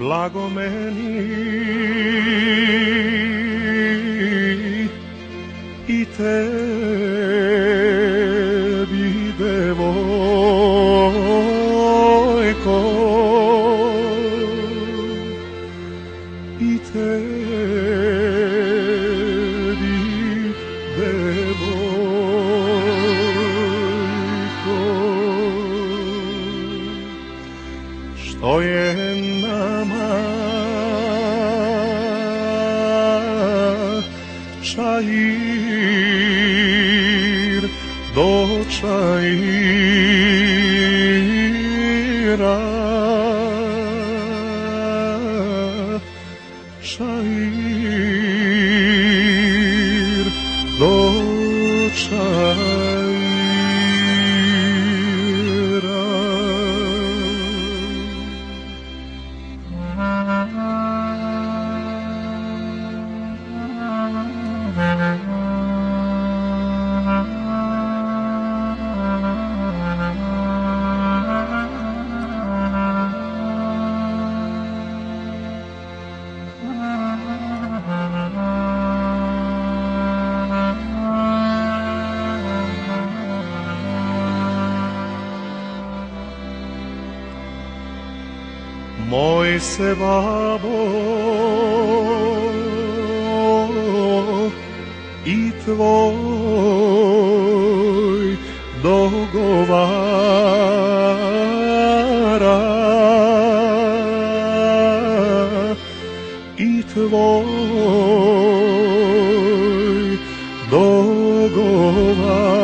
blago meni i tebi, devojko, i tebi, devojko, što je nama čair do čaira, čair do čaira. Moj se babo i tvoj dogovara, i tvoj dogovara.